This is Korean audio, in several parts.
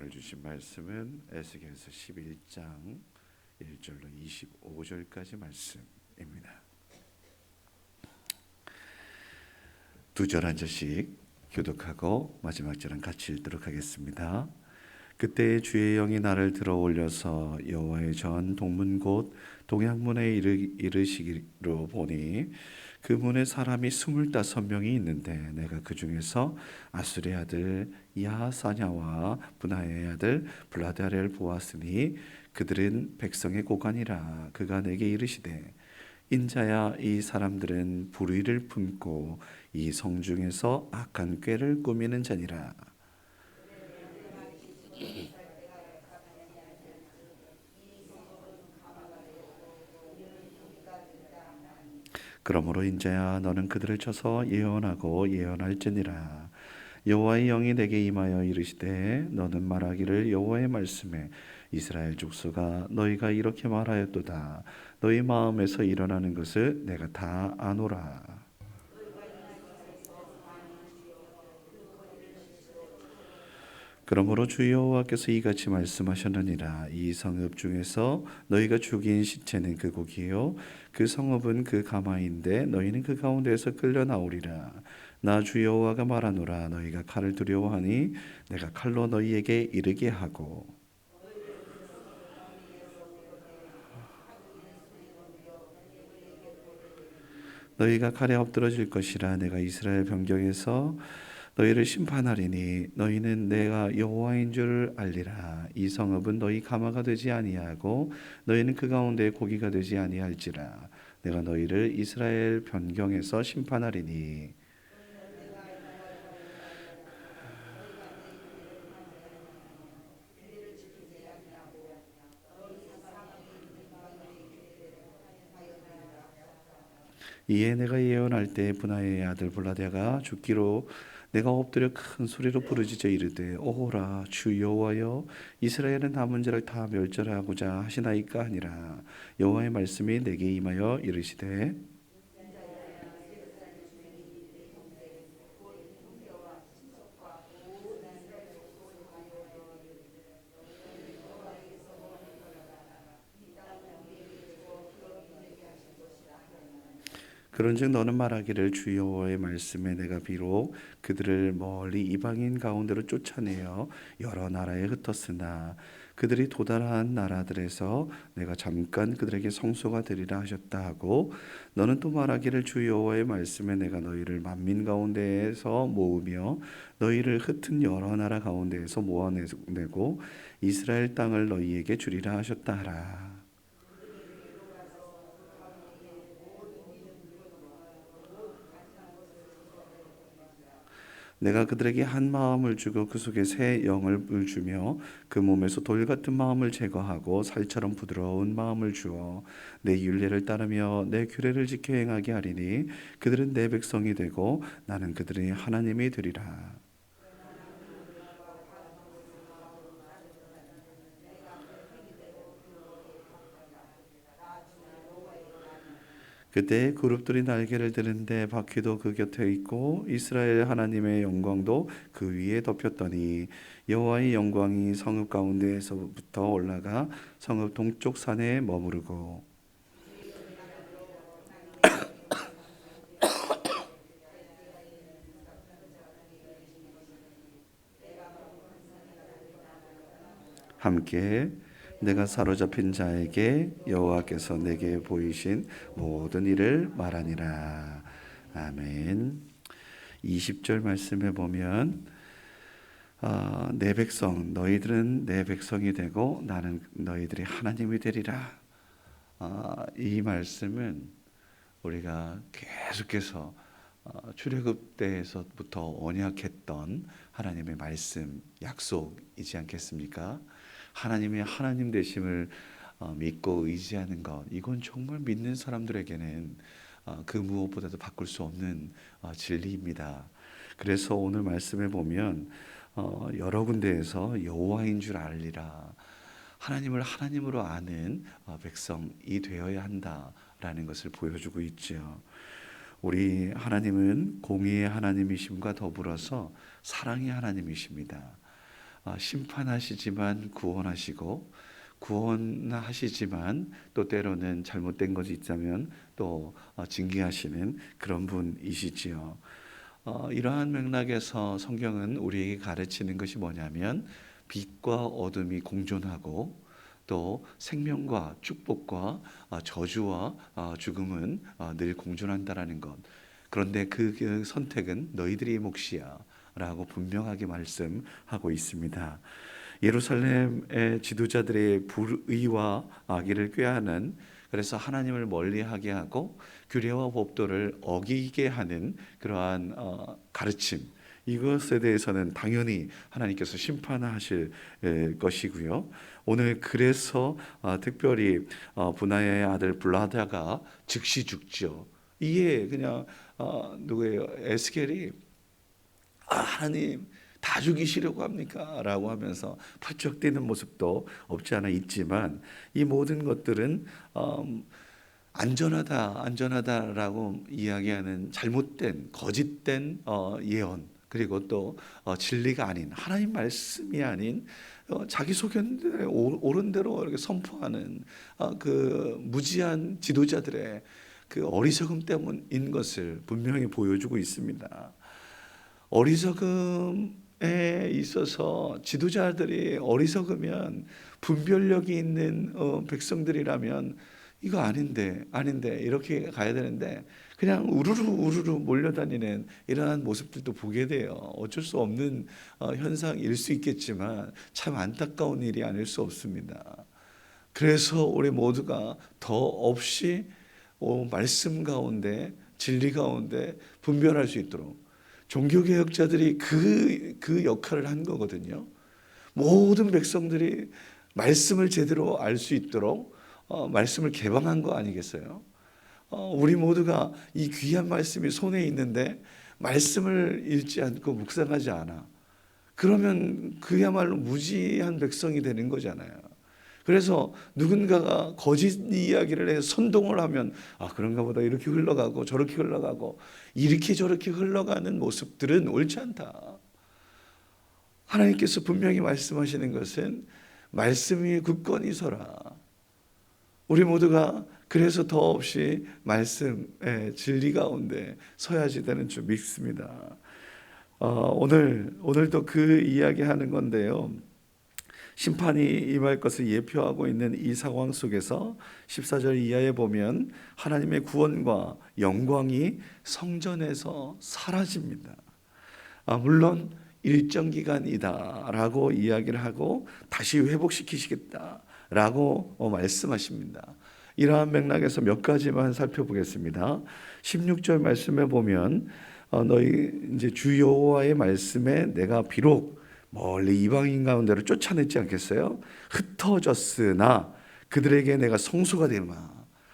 오늘 주신 말씀은 에스겔서 11장 1절로 25절까지 말씀입니다. 두 절 한 절씩 교독하고 마지막 절은 같이 읽도록 하겠습니다. 그때 주의 영이 나를 들어 올려서 여호와의 전 동문 곧 동양문에 이르시기로 보니 그 문에 사람이 25명이 있는데 내가 그 중에서 아술의 아들 야사냐와 분하의 아들 블라다를 보았으니 그들은 백성의 고관이라. 그가 내게 이르시되 인자야, 이 사람들은 불의를 품고 이 성중에서 악한 꾀를 꾸미는 자니라. 그러므로 인자야, 너는 그들을 쳐서 예언하고 예언할지니라. 여호와의 영이 내게 임하여 이르시되 너는 말하기를 여호와의 말씀에 이스라엘 족속아, 너희가 이렇게 말하였도다. 너희 마음에서 일어나는 것을 내가 다 아노라. 그러므로 주 여호와께서 이같이 말씀하셨느니라. 이 성읍 중에서 너희가 죽인 시체는 그 곡이요 그 성읍은 그 가마인데 너희는 그 가운데에서 끌려 나오리라. 나 주 여호와가 말하노라. 너희가 칼을 두려워하니 내가 칼로 너희에게 이르게 하고 너희가 칼에 엎드러질 것이라. 내가 이스라엘 변경에서 너희를 심판하리니 너희는 내가 여호와인 줄 알리라. 이 성읍은 너희 가마가 되지 아니하고 너희는 그 가운데 고기가 되지 아니할지라. 내가 너희를 이스라엘 변경에서 심판하리니 이에 내가 예언할 때 분하의 아들 블라데가 죽기로 내가 엎드려 큰 소리로 부르짖어 이르되 오호라 주 여호와여, 이스라엘은 남은 자를 다 멸절하고자 하시나이까 하니라. 여호와의 말씀이 내게 임하여 이르시되 그런즉 너는 말하기를 주 여호와의 말씀에 내가 비록 그들을 멀리 이방인 가운데로 쫓아내어 여러 나라에 흩었으나 그들이 도달한 나라들에서 내가 잠깐 그들에게 성소가 되리라 하셨다 하고, 너는 또 말하기를 주 여호와의 말씀에 내가 너희를 만민 가운데에서 모으며 너희를 흩은 여러 나라 가운데에서 모아내고 이스라엘 땅을 너희에게 주리라 하셨다 하라. 내가 그들에게 한 마음을 주고 그 속에 새 영을 주며 그 몸에서 돌 같은 마음을 제거하고 살처럼 부드러운 마음을 주어 내 율례를 따르며 내 규례를 지켜 행하게 하리니 그들은 내 백성이 되고 나는 그들의 하나님이 되리라. 그때 그룹들이 날개를 드는데 바퀴도 그 곁에 있고 이스라엘 하나님의 영광도 그 위에 덮였더니 여호와의 영광이 성읍 가운데에서부터 올라가 성읍 동쪽 산에 머무르고 함께 내가 사로잡힌 자에게 여호와께서 내게 보이신 모든 일을 말하니라. 아멘. 20절 말씀에 보면 내 백성 너희들은 내 백성이 되고 나는 너희들이 하나님이 되리라. 이 말씀은 우리가 계속해서 출애굽 때에서부터 언약했던 하나님의 말씀, 약속이지 않겠습니까? 하나님의 하나님 되심을 믿고 의지하는 것, 이건 정말 믿는 사람들에게는 그 무엇보다도 바꿀 수 없는 진리입니다. 그래서 오늘 말씀에 보면 여러 군데에서 여호와인 줄 알리라, 하나님을 하나님으로 아는 백성이 되어야 한다라는 것을 보여주고 있죠. 우리 하나님은 공의의 하나님이심과 더불어서 사랑의 하나님이십니다. 심판하시지만 구원하시고, 구원하시지만 또 때로는 잘못된 것이 있다면 또 징계하시는 그런 분이시지요. 이러한 맥락에서 성경은 우리에게 가르치는 것이 뭐냐면, 빛과 어둠이 공존하고 또 생명과 축복과 저주와 죽음은 늘 공존한다라는 것. 그런데 그 선택은 너희들의 몫이야 라고 분명하게 말씀하고 있습니다. 예루살렘의 지도자들의 불의와 악의를 꾀하는, 그래서 하나님을 멀리하게 하고 규례와 법도를 어기게 하는 그러한 가르침, 이것에 대해서는 당연히 하나님께서 심판하실 것이고요. 오늘 그래서 특별히 분하야의 아들 블라다가 즉시 죽죠. 이게 그냥 누구예요? 에스겔이 하나님 다 죽이시려고 합니까? 라고 하면서 펄쩍 뛰는 모습도 없지 않아 있지만, 이 모든 것들은 안전하다라고 이야기하는 잘못된 거짓된 예언, 그리고 또 진리가 아닌, 하나님 말씀이 아닌 자기 소견대로 옳은 대로 이렇게 선포하는 그 무지한 지도자들의 그 어리석음 때문인 것을 분명히 보여주고 있습니다. 어리석음에 있어서 지도자들이 어리석으면, 분별력이 있는 백성들이라면 이거 아닌데 이렇게 가야 되는데 그냥 우르르 몰려다니는 이러한 모습들도 보게 돼요. 어쩔 수 없는 현상일 수 있겠지만 참 안타까운 일이 아닐 수 없습니다. 그래서 우리 모두가 더 없이 말씀 가운데, 진리 가운데 분별할 수 있도록 종교개혁자들이 그 역할을 한 거거든요. 모든 백성들이 말씀을 제대로 알 수 있도록 말씀을 개방한 거 아니겠어요? 우리 모두가 이 귀한 말씀이 손에 있는데 말씀을 읽지 않고 묵상하지 않아. 그러면 그야말로 무지한 백성이 되는 거잖아요. 그래서 누군가가 거짓 이야기를 해서 선동을 하면 그런가 보다, 이렇게 흘러가고 저렇게 흘러가고 이렇게 저렇게 흘러가는 모습들은 옳지 않다. 하나님께서 분명히 말씀하시는 것은 말씀 위에 굳건히 서라. 우리 모두가 그래서 더없이 말씀의 진리 가운데 서야지 되는 줄 믿습니다. 오늘도 그 이야기하는 건데요. 심판이 임할 것을 예표하고 있는 이 상황 속에서 14절 이하에 보면 하나님의 구원과 영광이 성전에서 사라집니다. 물론 일정 기간이다 라고 이야기를 하고 다시 회복시키시겠다 라고 말씀하십니다. 이러한 맥락에서 몇 가지만 살펴보겠습니다. 16절 말씀에 보면 너희 이제 주 여호와의 말씀에 내가 비록 멀리 이방인 가운데로 쫓아냈지 않겠어요? 흩어졌으나 그들에게 내가 성소가 되마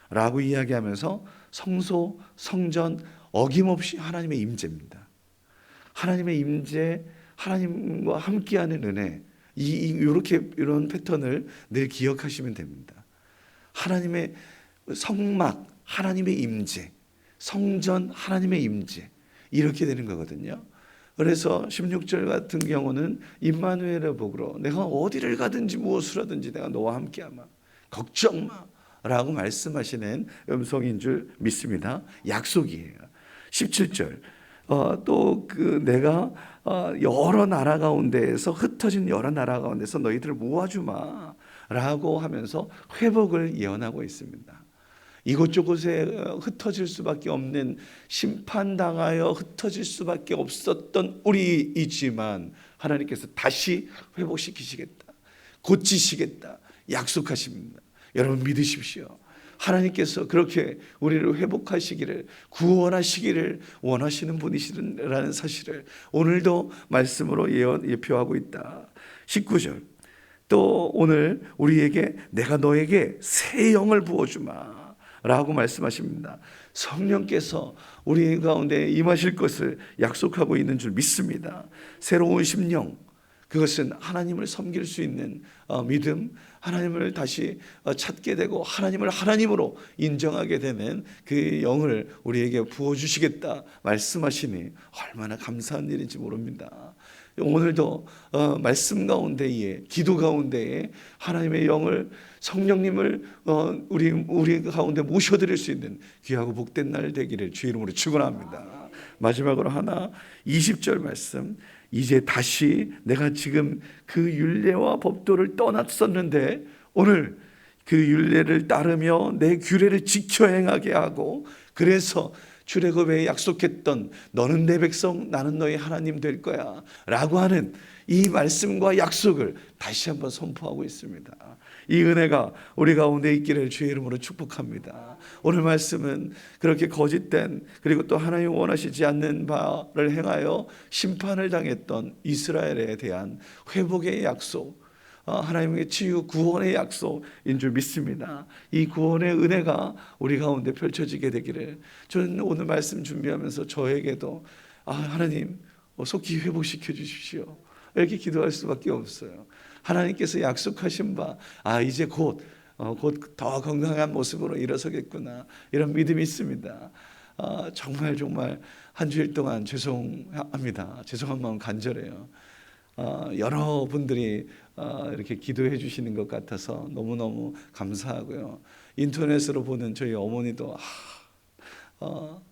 라고 이야기하면서 성소, 성전, 어김없이 하나님의 임재입니다. 하나님의 임재, 하나님과 함께하는 은혜, 이런 패턴을 늘 기억하시면 됩니다. 하나님의 성막, 하나님의 임재, 성전, 하나님의 임재, 이렇게 되는 거거든요. 그래서 16절 같은 경우는 임마누엘의 복으로 내가 어디를 가든지 무엇을 하든지 내가 너와 함께하마, 걱정 마 라고 말씀하시는 음성인 줄 믿습니다. 약속이에요. 17절 또 내가 여러 나라 가운데에서, 흩어진 여러 나라 가운데서 너희들을 모아주마 라고 하면서 회복을 예언하고 있습니다. 이곳저곳에 흩어질 수밖에 없는, 심판당하여 흩어질 수밖에 없었던 우리이지만 하나님께서 다시 회복시키시겠다, 고치시겠다 약속하십니다. 여러분 믿으십시오. 하나님께서 그렇게 우리를 회복하시기를, 구원하시기를 원하시는 분이시라는 사실을 오늘도 말씀으로 예표하고 있다. 19절 또 오늘 우리에게 내가 너에게 새 영을 부어주마 라고 말씀하십니다. 성령께서 우리 가운데 임하실 것을 약속하고 있는 줄 믿습니다. 새로운 심령, 그것은 하나님을 섬길 수 있는 믿음, 하나님을 다시 찾게 되고 하나님을 하나님으로 인정하게 되는 그 영을 우리에게 부어주시겠다 말씀하시니 얼마나 감사한 일인지 모릅니다. 오늘도 말씀 가운데에, 기도 가운데에 하나님의 영을, 성령님을 우리 가운데 모셔드릴 수 있는 귀하고 복된 날 되기를 주의 이름으로 축원합니다. 마지막으로 하나, 20절 말씀. 이제 다시 내가 지금 그 율례와 법도를 떠났었는데 오늘 그 율례를 따르며 내 규례를 지켜 행하게 하고, 그래서 출애굽에 약속했던 너는 내 백성 나는 너의 하나님 될 거야 라고 하는 이 말씀과 약속을 다시 한번 선포하고 있습니다. 이 은혜가 우리 가운데 있기를 주의 이름으로 축복합니다. 오늘 말씀은 그렇게 거짓된, 그리고 또 하나님 원하시지 않는 바를 행하여 심판을 당했던 이스라엘에 대한 회복의 약속, 하나님의 치유 구원의 약속인 줄 믿습니다. 이 구원의 은혜가 우리 가운데 펼쳐지게 되기를, 저는 오늘 말씀 준비하면서 저에게도 하나님 속히 회복시켜 주십시오 이렇게 기도할 수밖에 없어요. 하나님께서 약속하신 바 이제 곧 더 건강한 모습으로 일어서겠구나, 이런 믿음이 있습니다. 정말 한 주일 동안 죄송합니다. 죄송한 마음 간절해요. 여러분들이 이렇게 기도해 주시는 것 같아서 너무너무 감사하고요. 인터넷으로 보는 저희 어머니도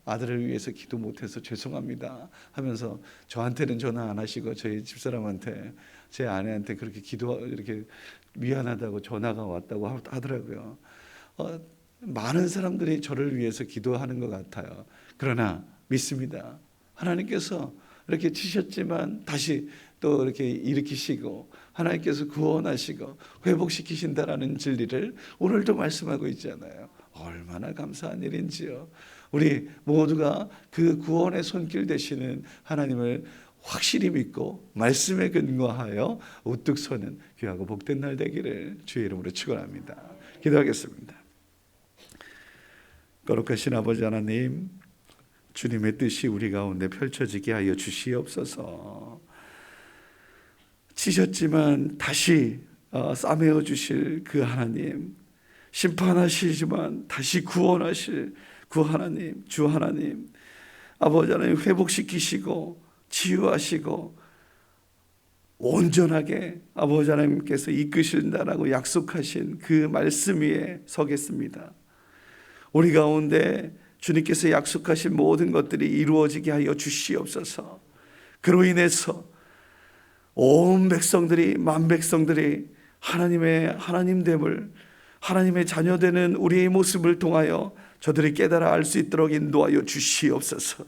아들을 위해서 기도 못해서 죄송합니다 하면서 저한테는 전화 안 하시고 저희 집사람한테, 제 아내한테 그렇게 이렇게 미안하다고 전화가 왔다고 하더라고요. 많은 사람들이 저를 위해서 기도하는 것 같아요. 그러나 믿습니다. 하나님께서 이렇게 치셨지만 다시 또 이렇게 일으키시고, 하나님께서 구원하시고 회복시키신다라는 진리를 오늘도 말씀하고 있잖아요. 얼마나 감사한 일인지요. 우리 모두가 그 구원의 손길 되시는 하나님을 확실히 믿고 말씀에 근거하여 우뚝 서는 귀하고 복된 날 되기를 주의 이름으로 축원합니다. 기도하겠습니다. 거룩하신 아버지 하나님, 주님의 뜻이 우리 가운데 펼쳐지게 하여 주시옵소서. 치셨지만 다시 싸매어 주실 그 하나님, 심판하시지만 다시 구원하실 그 하나님, 주 하나님, 아버지 하나님 회복시키시고 치유하시고 온전하게 아버지 하나님께서 이끄신다라고 약속하신 그 말씀 위에 서겠습니다. 우리 가운데 주님께서 약속하신 모든 것들이 이루어지게 하여 주시옵소서. 그로 인해서 온 백성들이, 만 백성들이 하나님의 하나님됨을, 하나님의 자녀되는 우리의 모습을 통하여 저들이 깨달아 알 수 있도록 인도하여 주시옵소서.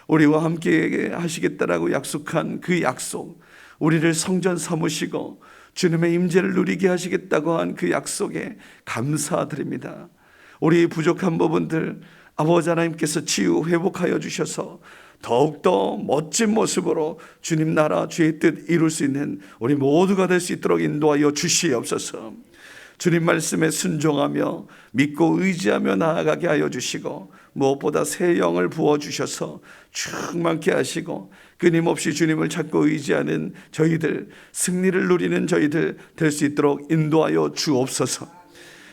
우리와 함께 하시겠다라고 약속한 그 약속, 우리를 성전 삼으시고 주님의 임재를 누리게 하시겠다고 한 그 약속에 감사드립니다. 우리 부족한 부분들 아버지 하나님께서 치유 회복하여 주셔서 더욱더 멋진 모습으로 주님 나라 주의 뜻 이룰 수 있는 우리 모두가 될 수 있도록 인도하여 주시옵소서. 주님 말씀에 순종하며 믿고 의지하며 나아가게 하여 주시고, 무엇보다 새 영을 부어주셔서 충만케 하시고 끊임없이 주님을 찾고 의지하는 저희들, 승리를 누리는 저희들 될 수 있도록 인도하여 주옵소서.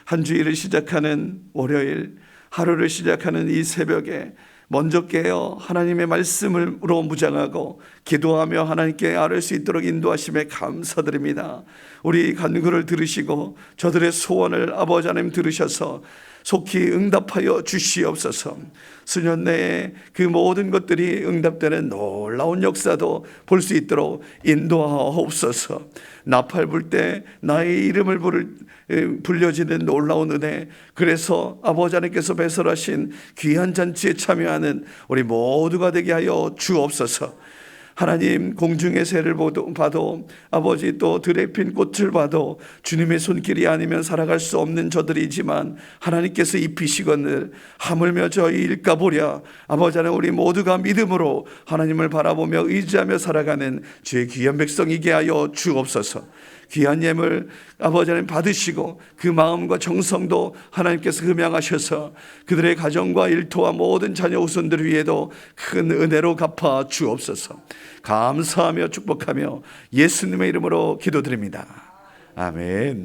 한 주일을 시작하는 월요일, 하루를 시작하는 이 새벽에 먼저 깨어 하나님의 말씀으로 무장하고 기도하며 하나님께 아뢰 수 있도록 인도하심에 감사드립니다. 우리 간구를 들으시고 저들의 소원을 아버지 하나님 들으셔서 속히 응답하여 주시옵소서. 수년 내에 그 모든 것들이 응답되는 놀라운 역사도 볼 수 있도록 인도하옵소서. 나팔 불 때 나의 이름을 불려지는 놀라운 은혜, 그래서 아버지 하나님께서 배설하신 귀한 잔치에 참여하는 우리 모두가 되게 하여 주옵소서. 하나님, 공중의 새를 봐도 아버지 또 들에 핀 꽃을 봐도 주님의 손길이 아니면 살아갈 수 없는 저들이지만 하나님께서 입히시거늘 하물며 저희일까 보랴. 아버지 하나님, 우리 모두가 믿음으로 하나님을 바라보며 의지하며 살아가는 주의 귀한 백성이게 하여 주옵소서. 귀한 예물 아버지 하나님 받으시고 그 마음과 정성도 하나님께서 흠양하셔서 그들의 가정과 일터와 모든 자녀 후손들 위에도 큰 은혜로 갚아 주옵소서. 감사하며 축복하며 예수님의 이름으로 기도드립니다. 아멘.